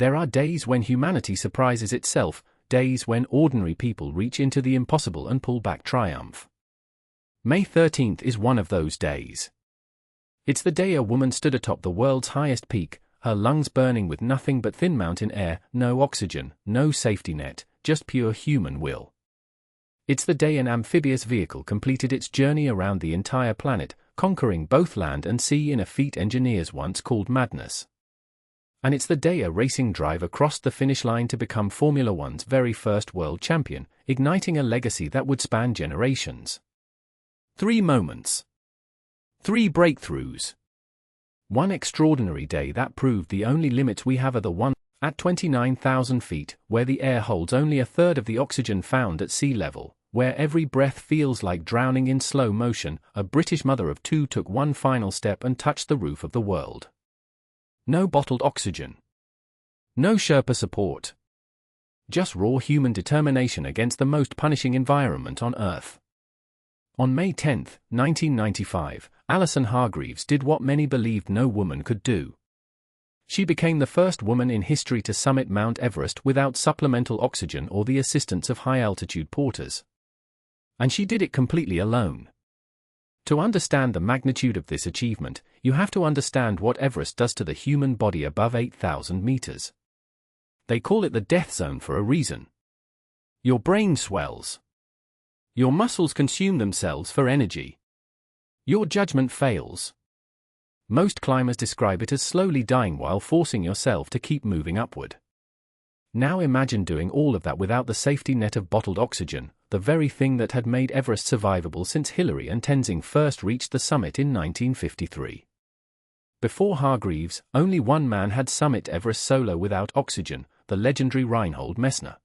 There are days when humanity surprises itself, days when ordinary people reach into the impossible and pull back triumph. May 13th is one of those days. It's the day a woman stood atop the world's highest peak, her lungs burning with nothing but thin mountain air, no oxygen, no safety net, just pure human will. It's the day an amphibious vehicle completed its journey around the entire planet, conquering both land and sea in a feat engineers once called madness. And it's the day a racing driver crossed the finish line to become Formula One's very first world champion, igniting a legacy that would span generations. 3 moments. 3 breakthroughs. One extraordinary day that proved the only limits we have are the one at 29,000 feet, where the air holds only a third of the oxygen found at sea level, where every breath feels like drowning in slow motion. A British mother of 2 took one final step and touched the roof of the world. No bottled oxygen. No Sherpa support. Just raw human determination against the most punishing environment on Earth. On May 10, 1995, Alison Hargreaves did what many believed no woman could do. She became the first woman in history to summit Mount Everest without supplemental oxygen or the assistance of high-altitude porters. And she did it completely alone. To understand the magnitude of this achievement, you have to understand what Everest does to the human body above 8,000 meters. They call it the death zone for a reason. Your brain swells. Your muscles consume themselves for energy. Your judgment fails. Most climbers describe it as slowly dying while forcing yourself to keep moving upward. Now imagine doing all of that without the safety net of bottled oxygen, the very thing that had made Everest survivable since Hillary and Tenzing first reached the summit in 1953. Before Hargreaves, only one man had summit Everest solo without oxygen, the legendary Reinhold Messner.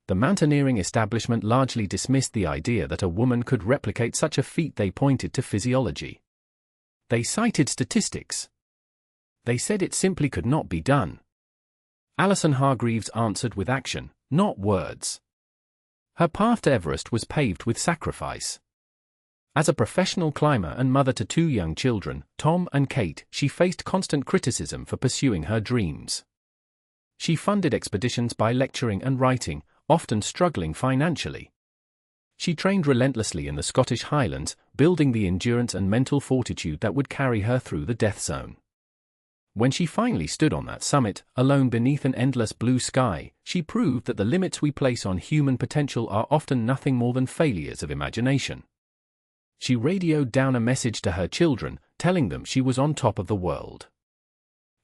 The mountaineering establishment largely dismissed the idea that a woman could replicate such a feat. They pointed to physiology. They cited statistics. They said it simply could not be done. Alison Hargreaves answered with action, not words. Her path to Everest was paved with sacrifice. As a professional climber and mother to 2 young children, Tom and Kate, she faced constant criticism for pursuing her dreams. She funded expeditions by lecturing and writing, often struggling financially. She trained relentlessly in the Scottish Highlands, building the endurance and mental fortitude that would carry her through the death zone. When she finally stood on that summit, alone beneath an endless blue sky, she proved that the limits we place on human potential are often nothing more than failures of imagination. She radioed down a message to her children, telling them she was on top of the world.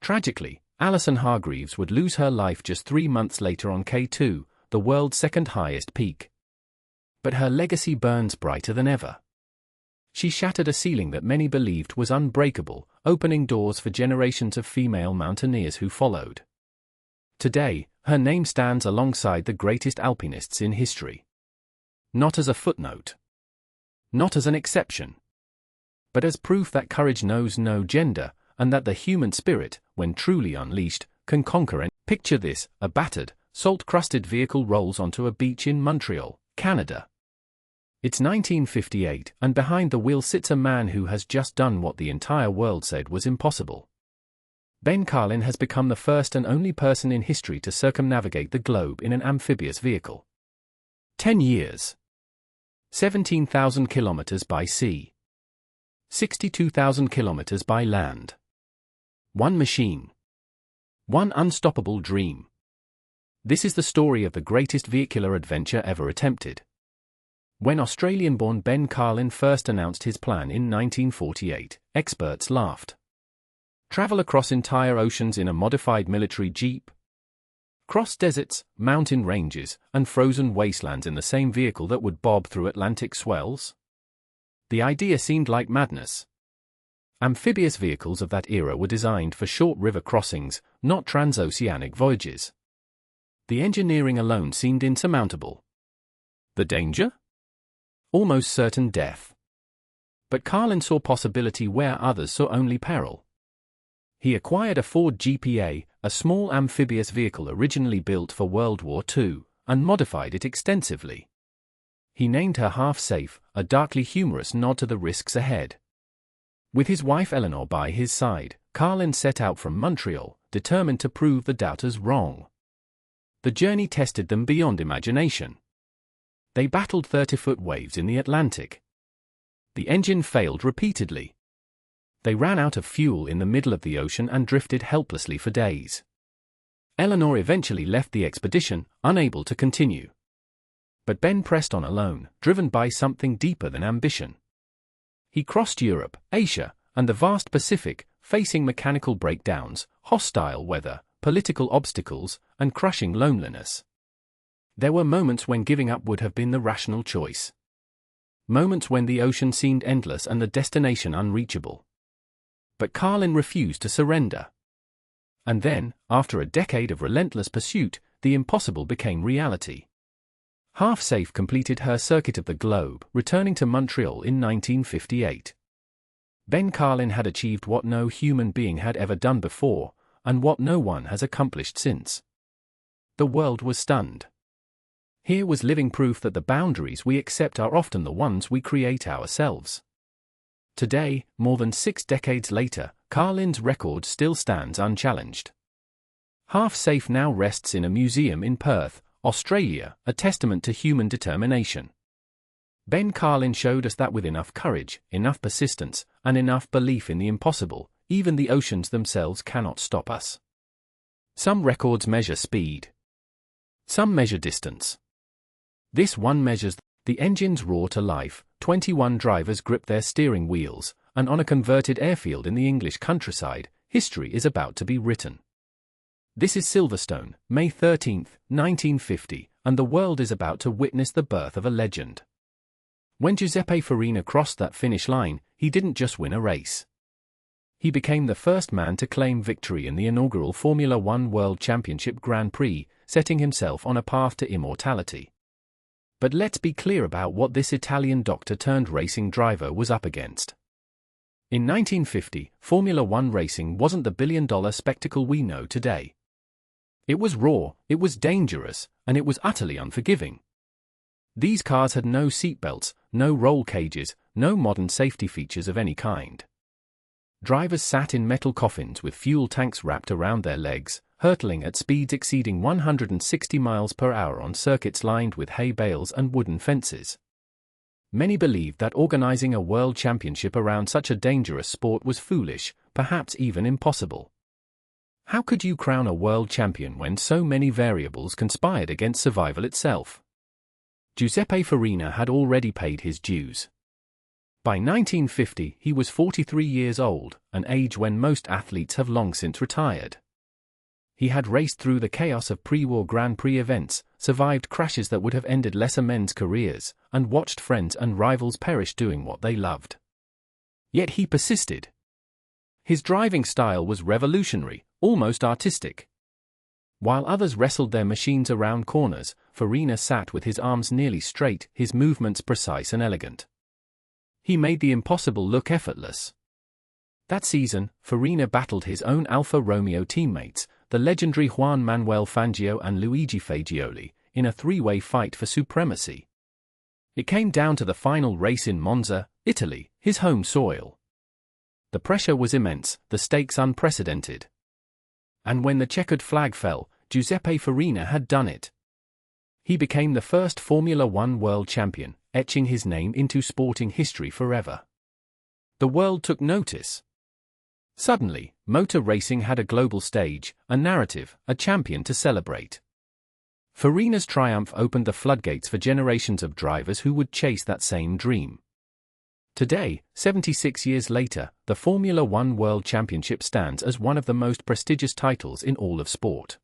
Tragically, Alison Hargreaves would lose her life just 3 months later on K2, the world's second highest peak. But her legacy burns brighter than ever. She shattered a ceiling that many believed was unbreakable, opening doors for generations of female mountaineers who followed. Today, her name stands alongside the greatest alpinists in history. Not as a footnote. Not as an exception. But as proof that courage knows no gender, and that the human spirit, when truly unleashed, can conquer. And picture this: a battered, salt-crusted vehicle rolls onto a beach in Montreal, Canada. It's 1958, and behind the wheel sits a man who has just done what the entire world said was impossible. Ben Carlin has become the first and only person in history to circumnavigate the globe in an amphibious vehicle. 10 years. 17,000 kilometers by sea. 62,000 kilometers by land. One machine. One unstoppable dream. This is the story of the greatest vehicular adventure ever attempted. When Australian-born Ben Carlin first announced his plan in 1948, experts laughed. Travel across entire oceans in a modified military jeep? Cross deserts, mountain ranges, and frozen wastelands in the same vehicle that would bob through Atlantic swells? The idea seemed like madness. Amphibious vehicles of that era were designed for short river crossings, not transoceanic voyages. The engineering alone seemed insurmountable. The danger? Almost certain death. But Carlin saw possibility where others saw only peril. He acquired a Ford GPA, a small amphibious vehicle originally built for World War II, and modified it extensively. He named her Half Safe, a darkly humorous nod to the risks ahead. With his wife Eleanor by his side, Carlin set out from Montreal, determined to prove the doubters wrong. The journey tested them beyond imagination. They battled 30-foot waves in the Atlantic. The engine failed repeatedly. They ran out of fuel in the middle of the ocean and drifted helplessly for days. Eleanor eventually left the expedition, unable to continue. But Ben pressed on alone, driven by something deeper than ambition. He crossed Europe, Asia, and the vast Pacific, facing mechanical breakdowns, hostile weather, political obstacles, and crushing loneliness. There were moments when giving up would have been the rational choice. Moments when the ocean seemed endless and the destination unreachable. But Carlin refused to surrender. And then, after a decade of relentless pursuit, the impossible became reality. Half Safe completed her circuit of the globe, returning to Montreal in 1958. Ben Carlin had achieved what no human being had ever done before, and what no one has accomplished since. The world was stunned. Here was living proof that the boundaries we accept are often the ones we create ourselves. Today, more than 6 decades later, Carlin's record still stands unchallenged. Half Safe now rests in a museum in Perth, Australia, a testament to human determination. Ben Carlin showed us that with enough courage, enough persistence, and enough belief in the impossible, even the oceans themselves cannot stop us. Some records measure speed. Some measure distance. This one measures the engines roar to life, 21 drivers grip their steering wheels, and on a converted airfield in the English countryside, history is about to be written. This is Silverstone, May 13, 1950, and the world is about to witness the birth of a legend. When Giuseppe Farina crossed that finish line, he didn't just win a race. He became the first man to claim victory in the inaugural Formula One World Championship Grand Prix, setting himself on a path to immortality. But let's be clear about what this Italian doctor-turned-racing driver was up against. In 1950, Formula One racing wasn't the billion-dollar spectacle we know today. It was raw, it was dangerous, and it was utterly unforgiving. These cars had no seatbelts, no roll cages, no modern safety features of any kind. Drivers sat in metal coffins with fuel tanks wrapped around their legs, hurtling at speeds exceeding 160 miles per hour on circuits lined with hay bales and wooden fences. Many believed that organizing a world championship around such a dangerous sport was foolish, perhaps even impossible. How could you crown a world champion when so many variables conspired against survival itself? Giuseppe Farina had already paid his dues. By 1950, he was 43 years old, an age when most athletes have long since retired. He had raced through the chaos of pre-war Grand Prix events, survived crashes that would have ended lesser men's careers, and watched friends and rivals perish doing what they loved. Yet he persisted. His driving style was revolutionary, almost artistic. While others wrestled their machines around corners, Farina sat with his arms nearly straight, his movements precise and elegant. He made the impossible look effortless. That season, Farina battled his own Alfa Romeo teammates, the legendary Juan Manuel Fangio and Luigi Fagioli, in a three-way fight for supremacy. It came down to the final race in Monza, Italy, his home soil. The pressure was immense, the stakes unprecedented. And when the checkered flag fell, Giuseppe Farina had done it. He became the first Formula One world champion, etching his name into sporting history forever. The world took notice. Suddenly, motor racing had a global stage, a narrative, a champion to celebrate. Farina's triumph opened the floodgates for generations of drivers who would chase that same dream. Today, 76 years later, the Formula One World Championship stands as one of the most prestigious titles in all of sport.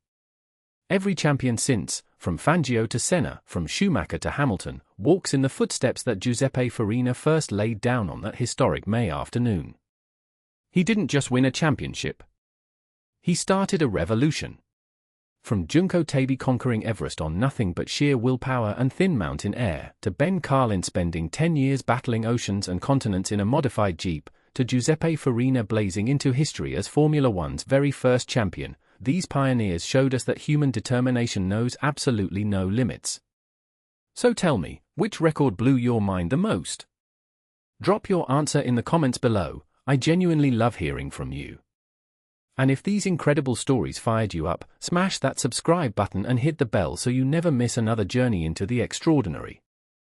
Every champion since, from Fangio to Senna, from Schumacher to Hamilton, walks in the footsteps that Giuseppe Farina first laid down on that historic May afternoon. He didn't just win a championship. He started a revolution. From Junko Tabey conquering Everest on nothing but sheer willpower and thin mountain air, to Ben Carlin spending 10 years battling oceans and continents in a modified Jeep, to Giuseppe Farina blazing into history as Formula One's very first champion, these pioneers showed us that human determination knows absolutely no limits. So tell me, which record blew your mind the most? Drop your answer in the comments below. I genuinely love hearing from you. And if these incredible stories fired you up, smash that subscribe button and hit the bell so you never miss another journey into the extraordinary.